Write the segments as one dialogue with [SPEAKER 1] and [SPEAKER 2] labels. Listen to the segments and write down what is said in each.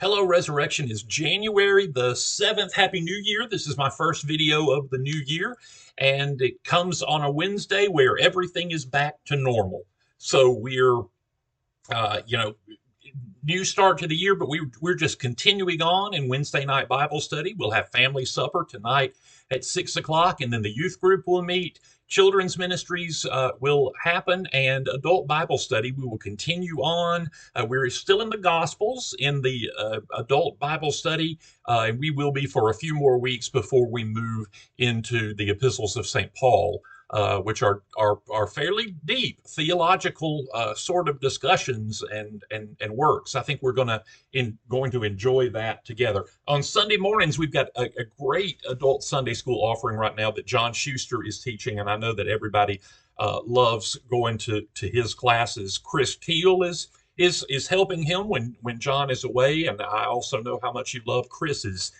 [SPEAKER 1] Hello, Resurrection is January the 7th. Happy New Year. This is my first video of the new year, and it comes on a Wednesday where everything is back to normal. So we're, uh, you know, new start to the year, but we're just continuing on in Wednesday night Bible study. We'll have family supper tonight at 6 o'clock, and then the youth group will meet. Children's ministries will happen, and adult Bible study. We will continue on. We're still in the Gospels in the adult Bible study, and we will be for a few more weeks before we move into the epistles of St. Paul. Which are fairly deep theological sort of discussions and works. I think we're going to enjoy that together. On Sunday mornings, we've got a great adult Sunday school offering right now that John Schuster is teaching, and I know that everybody loves going to his classes. Chris Teal is helping him when John is away, and I also know how much you love Chris's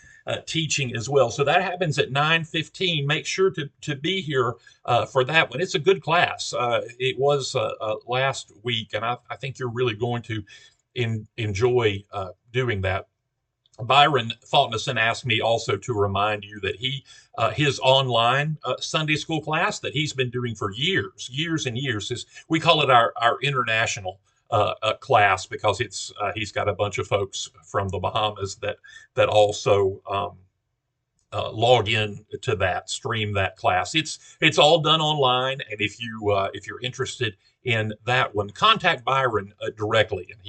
[SPEAKER 1] teaching as well. So that happens at 9:15. Make sure to be here for that one. It's a good class. It was last week, and I think you're really going to enjoy doing that. Byron Faulknerson asked me also to remind you that his online Sunday school class that he's been doing for years and years, is we call it our international class, because he's got a bunch of folks from the Bahamas that also log in to that, stream that class. It's all done online, and if you're interested in that one, contact Byron directly, and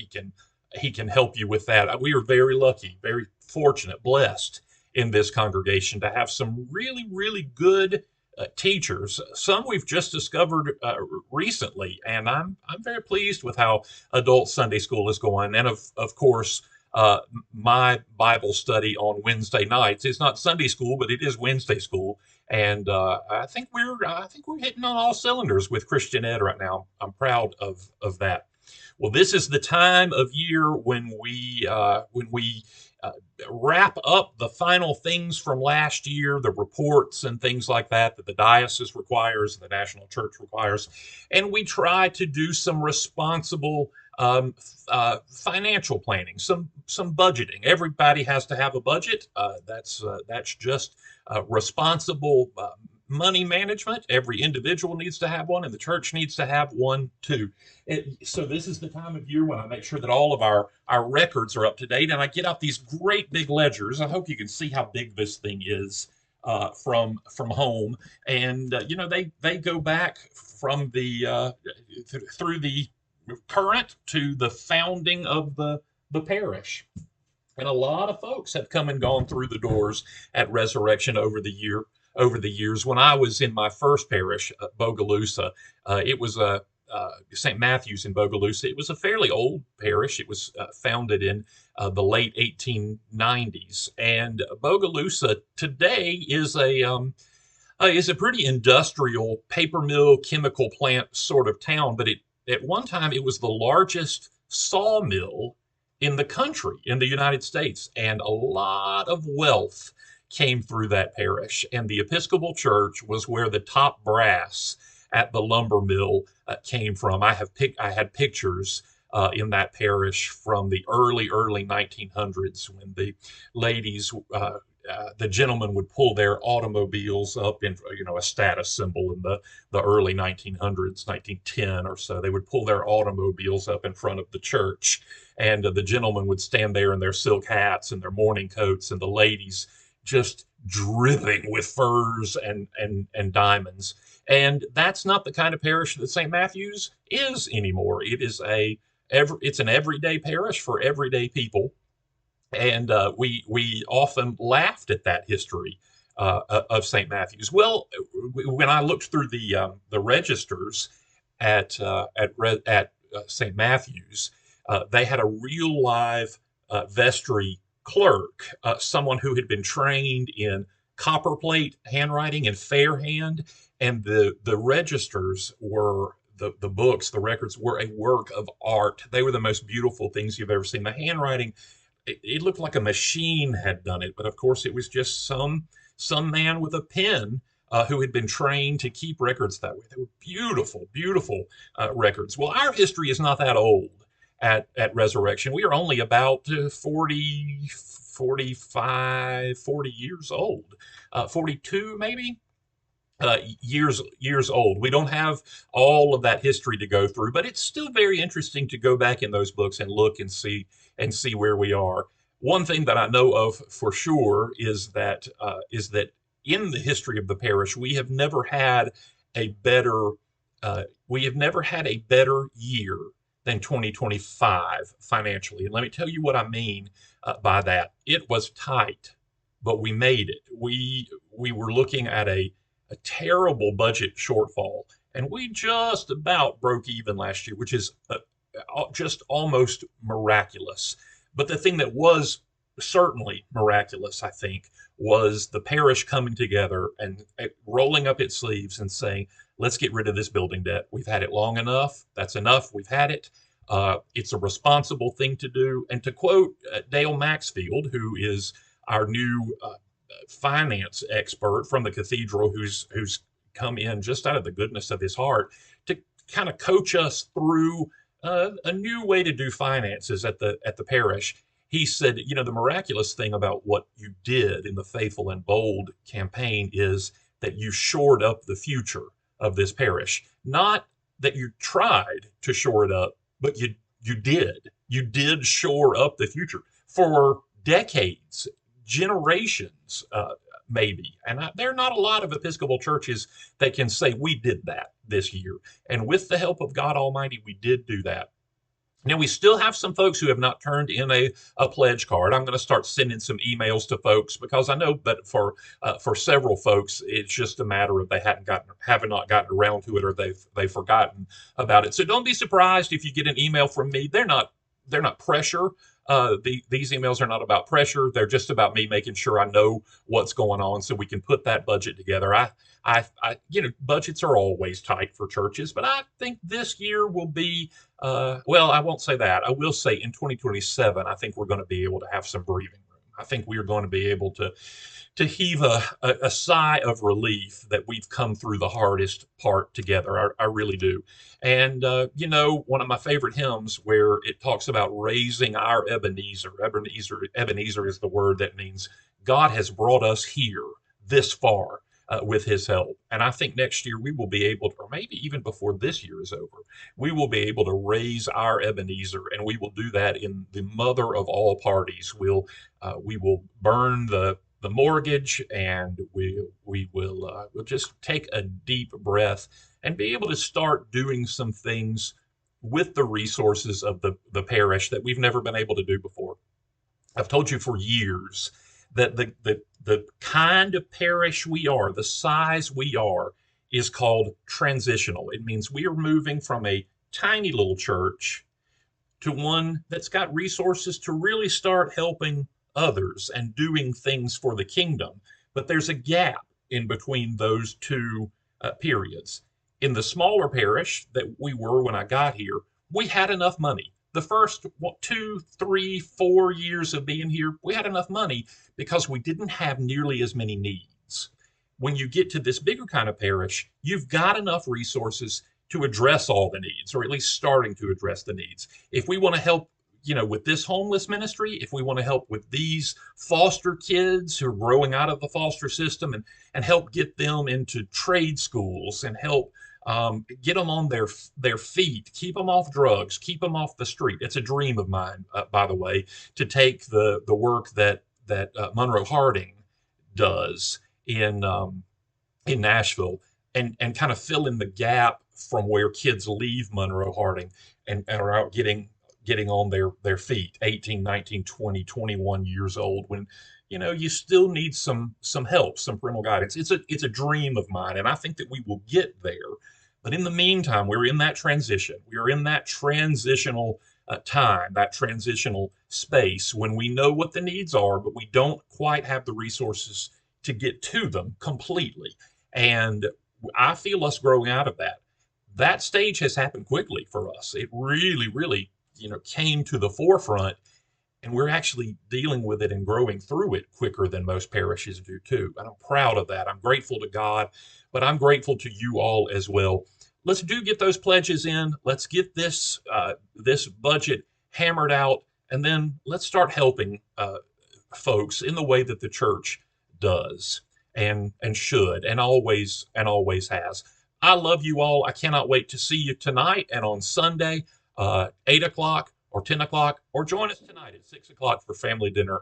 [SPEAKER 1] he can help you with that. We are very lucky, very fortunate, blessed in this congregation to have some really good teachers. Some we've just discovered recently, and I'm very pleased with how adult Sunday school is going. And of course, my Bible study on Wednesday nights is not Sunday school, but it is Wednesday school. And I think we're hitting on all cylinders with Christian Ed right now. I'm proud of that. Well, this is the time of year when we wrap up the final things from last year, the reports and things like that the diocese requires, the national church requires, and we try to do some responsible financial planning, some budgeting. Everybody has to have a budget. That's just responsible money management. Every individual needs to have one, and the church needs to have one too. So this is the time of year when I make sure that all of our records are up to date, and I get out these great big ledgers. I hope you can see how big this thing is from home, and they go back from the through the current to the founding of the parish. And a lot of folks have come and gone through the doors at Resurrection over the years. When I was in my first parish, Bogalusa, it was St. Matthew's in Bogalusa. It was a fairly old parish. It was founded in the late 1890s, and Bogalusa today is a pretty industrial paper mill, chemical plant sort of town. But at one time it was the largest sawmill in the country, in the United States, and a lot of wealth came through that parish. And the Episcopal Church was where the top brass at the lumber mill came from. I had pictures in that parish from the early 1900s, when the ladies, the gentlemen would pull their automobiles up in, a status symbol in the early 1900s, 1910 or so. They would pull their automobiles up in front of the church, and the gentlemen would stand there in their silk hats and their morning coats, and the ladies just dripping with furs and diamonds. And that's not the kind of parish that St. Matthew's is anymore. It's an everyday parish for everyday people, and we often laughed at that history of St. Matthew's. Well, when I looked through the registers at St. Matthew's, they had a real live vestry clerk, someone who had been trained in copperplate handwriting and fair hand, and the registers were the books, the records were a work of art. They were the most beautiful things you've ever seen. The handwriting, it looked like a machine had done it, but of course it was just some man with a pen who had been trained to keep records that way. They were beautiful records. Well, our history is not that old, at Resurrection. We are only about 40, 45, 40 years old, 42 maybe, years old. We don't have all of that history to go through, but it's still very interesting to go back in those books and look and see where we are. One thing that I know of for sure is that in the history of the parish, a better we have never had a better year than 2025 financially. And let me tell you what I mean by that. It was tight, but we made it. We were looking at a terrible budget shortfall, and we just about broke even last year, which is just almost miraculous. But the thing that was certainly miraculous, I think, was the parish coming together and rolling up its sleeves and saying, let's get rid of this building debt. We've had it long enough. That's enough. We've had it. It's a responsible thing to do. And to quote Dale Maxfield, who is our new finance expert from the cathedral, who's come in just out of the goodness of his heart to kind of coach us through a new way to do finances at the parish. He said, you know, the miraculous thing about what you did in the Faithful and Bold campaign is that you shored up the future of this parish. Not that you tried to shore it up, but you did. You did shore up the future for decades, generations, maybe. And there are not a lot of Episcopal churches that can say we did that this year. And with the help of God Almighty, we did do that. Now, we still have some folks who have not turned in a pledge card. I'm going to start sending some emails to folks because I know that for several folks, it's just a matter of they have not gotten around to it, or they've forgotten about it. So don't be surprised if you get an email from me. They're not pressure. These emails are not about pressure. They're just about me making sure I know what's going on so we can put that budget together. Budgets are always tight for churches, but I think this year will be, well, I won't say that. I will say in 2027, I think we're going to be able to have some breathing room. I think we are going to be able to heave a sigh of relief that we've come through the hardest part together. I really do. And, one of my favorite hymns where it talks about raising our Ebenezer. Ebenezer is the word that means God has brought us here this far with his help. And I think next year we will be able to, or maybe even before this year is over, we will be able to raise our Ebenezer, and we will do that in the mother of all parties. We will burn the mortgage, and we'll just take a deep breath and be able to start doing some things with the resources of the parish that we've never been able to do before. I've told you for years that the kind of parish we are, the size we are, is called transitional. It means we are moving from a tiny little church to one that's got resources to really start helping others and doing things for the kingdom. But there's a gap in between those two periods. In the smaller parish that we were when I got here, we had enough money. The first 2, 3, 4 years of being here, we had enough money because we didn't have nearly as many needs. When you get to this bigger kind of parish, you've got enough resources to address all the needs, or at least starting to address the needs. If we want to help, with this homeless ministry, if we want to help with these foster kids who are growing out of the foster system and help get them into trade schools and help get them on their feet, keep them off drugs, keep them off the street. It's a dream of mine, by the way, to take the work that Monroe Harding does in Nashville and kind of fill in the gap from where kids leave Monroe Harding and are out getting on their feet, 18, 19, 20, 21 years old, when you still need some help, some parental guidance. It's a dream of mine, and I think that we will get there. But in the meantime, we're in that transition. We are in that transitional time, that transitional space when we know what the needs are, but we don't quite have the resources to get to them completely. And I feel us growing out of that. That stage has happened quickly for us. It really, really, came to the forefront, and we're actually dealing with it and growing through it quicker than most parishes do too. And I'm proud of that. I'm grateful to God, but I'm grateful to you all as well. let's do get those pledges in. Let's get this budget hammered out, and then let's start helping folks in the way that the church does and should and always has. I love you all. I cannot wait to see you tonight and on Sunday, 8 o'clock or 10 o'clock, or join us tonight at 6 o'clock for family dinner.